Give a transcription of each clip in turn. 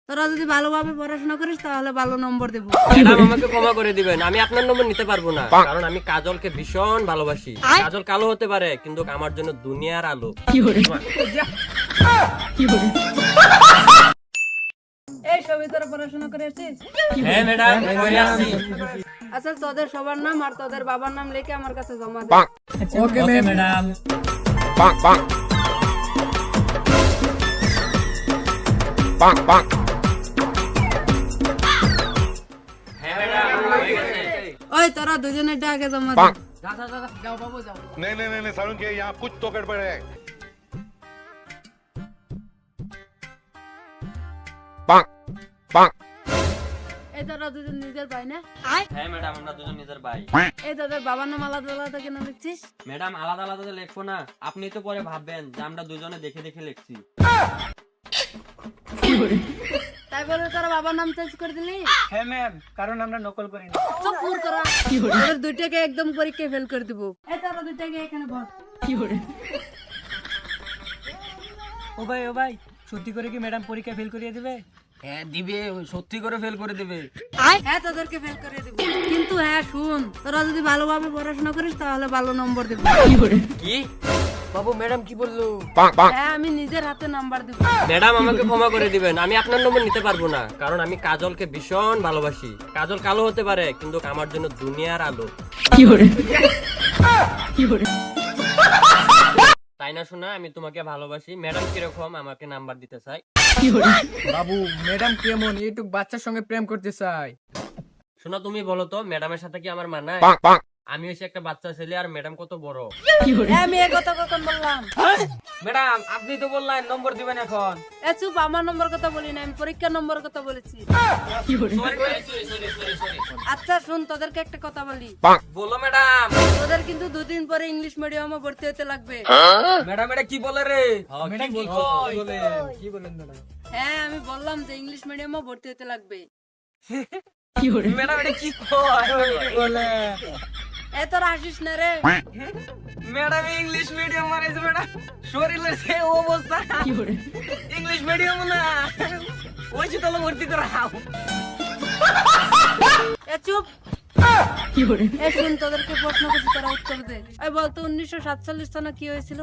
তোরা যদি ভালোভাবে পড়াশোনা করিস তাহলে ভালো নম্বর দেবো। ম্যাডাম আমাকে ক্ষমা করে দিবেন, আমি আপনার নম্বর নিতে পারবো না, কারণ আমি কাজলকে ভীষণ ভালোবাসি। কাজল কালো হতে পারে কিন্তু আমার জন্য দুনিয়ার আলো। এই সবই তোরা পড়াশোনা করে আসছিস? হ্যাঁ ম্যাডাম, করে আসছি। আচ্ছা তোদের সবার নাম আর তোদের বাবার নাম লিখে আমার কাছে জমা দে। Okay madam. হ্যাঁ ম্যাডাম, হয়ে গেছে। ওই তোরা দুজনেরটা আগে জমা দে। যাও বাবু যাও। नहीं नहीं नहीं नहीं सारुण के यहाँ कुछ तो गड़बड़ है। এই তোরা দুজন নিজের ভাই না? হ্যাঁ ম্যাডাম, আমরা দুজন নিজের ভাই। এই তোদের বাবার নাম আলাদা আলাদা কেন লিখছিস? ম্যাডাম আলাদা আলাদা তো লিখবো না, আপনি তো পরে ভাববেন যে আমরা দুজনে দেখে দেখে লিখছি। তাই বলে তোরা বাবার নাম চেঞ্জ করে দিলি? হ্যাঁ ম্যাম, কারণ আমরা নকল করি না। চুপ মুর করা। তোদের দুইটাকে একদম পরীক্ষায় ফেল করে দিব। এই তোরা দুইটাকে এখানে বস। ও ভাই সত্যি করে কি ম্যাডাম পরীক্ষা ফেল করিয়ে দিবে? হ্যাঁ দিবে, সত্যি করে ফেল করে দেবে। হ্যাঁ তোদেরকে ফেল করে দিব, কিন্তু হ্যাঁ শুন, তোরা যদি ভালোভাবে পড়াশোনা করিস তাহলে ভালো নম্বর দেবো। কি বাবু, ম্যাডাম কি বললো? হ্যাঁ আমি নিজের হাতে নাম্বার দেবো। ম্যাডাম আমাকে ক্ষমা করে দিবেন, আমি আপনার নম্বর নিতে পারবো না, কারণ আমি কাজলকে ভীষণ ভালোবাসি। কাজল কালো হতে পারে কিন্তু আমার জন্য দুনিয়ার আলো। তাই না শোনা, আমি তোমাকে ভালোবাসি। ম্যাডাম কিরকম আমাকে নাম্বার দিতে চাই? বাবু ম্যাডাম কেমন এইটুক বাচ্চার সঙ্গে প্রেম করতে চাই? শোনা তুমি বলো তো, ম্যাডামের সাথে কি আমার মানায়? আমি হচ্ছে একটা বাচ্চা ছেলে আর ম্যাডাম কত বড়। আমি এ কথা কখন বললাম? ম্যাডাম আপনি তো বললেন নম্বর দিবেন এখন। এ চুপ, আমার নম্বর কথা বলি না, আমি পরীক্ষার নম্বর কথা বলেছি। আচ্ছা শুন, তোদেরকে একটা কথা বলি। বলো ম্যাডাম। তোদের কিন্তু দুদিন পরে ইংলিশ মিডিয়ামে ভর্তি হতে লাগবে। ম্যাডাম এটা কি বলে রে? ম্যাডাম কি বলেন ম্যাডাম? হ্যাঁ আমি বললাম যে ইংলিশ মিডিয়ামে ভর্তি হতে লাগবে। ম্যাডাম এটা কি কয়? বলে এ তোরা হাসিস না রে। ম্যাডাম ইংলিশ মিডিয়াম মারাইছে ম্যাডাম, শরীরের সে অবস্থা। ইংলিশ মিডিয়াম না, ওই যে তাহলে ভর্তি করাও। এ চুপ। এ শুন, তোদেরকে প্রশ্ন করছি, তোরা উত্তর দে। এই বলতো 1947 সনে কি হয়েছিল?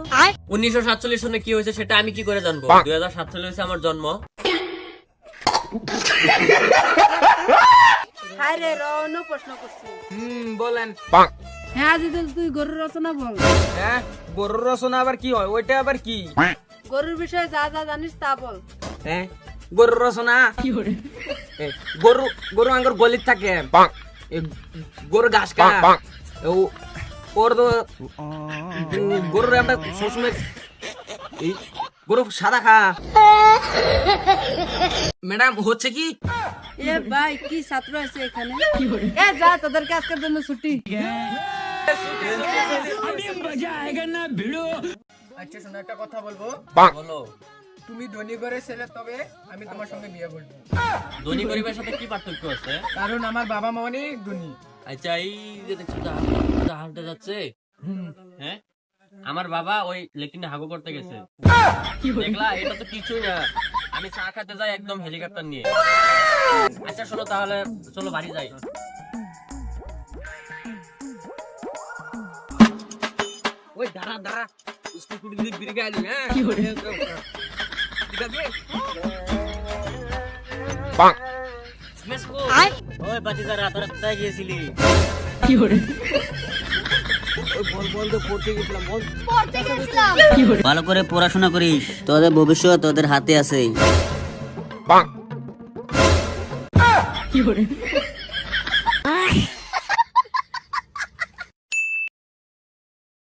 1947 সনে কি হয়েছে সেটা আমি কি করে জানবো? 2007 সালে হয়েছে আমার জন্ম। হায় রে, অন্য প্রশ্ন করছি। বলেন। হ্যাঁ আজিদুল, তুই গরুর রচনা বল। হ্যাঁ, গরুর রচনা আবার কি হয়? ওইটা আবার কি? গরুর বিষয়ে যা যা জানিস তা বল। হ্যাঁ, গরুর রচনা গরু গরু আঙ্গুর গলিত থাকে, গরু ঘাস খায়, ওর তো গরুর আমরা সবসময় গরু সাদা খা। ম্যাডাম হচ্ছে কি? এ ভাই, কি ছাত্র আছে এখানে? এ যা, তোদেরকে আজকের জন্য ছুটি। আচ্ছা শোনো, একটা কথা বলবো। বলো। তুমি ধনী করে ছেলে, তবে আমি তোমার সঙ্গে বিয়ে করবো। ধনী গরিবের সাথে কি পার্থক্য আছে? কারণ আমার বাবা মা অনেক ধনী। আচ্ছা এই যে দেখছো হাঁটতে যাচ্ছে, হ্যাঁ আমার বাবা ওই লেট্রিনে হাগু করতে গেছে, দেখলা? এটা তো কিছুই না, আমি চা খেতে যাই একদম হেলিকপ্টার নিয়ে। আচ্ছা শোনো তাহলে, চলো বাড়ি যাই। ওই দাঁড়া দাঁড়া, স্কুটি দিয়ে বেরিয়ে গেলি। হ্যাঁ ঠিক আছে। ওই বাচ্চারা তোরা কোথায় গিয়েছিলি? ভালো করে পড়াশোনা করিস, তোদের ভবিষ্যৎ তোদের হাতে আছে।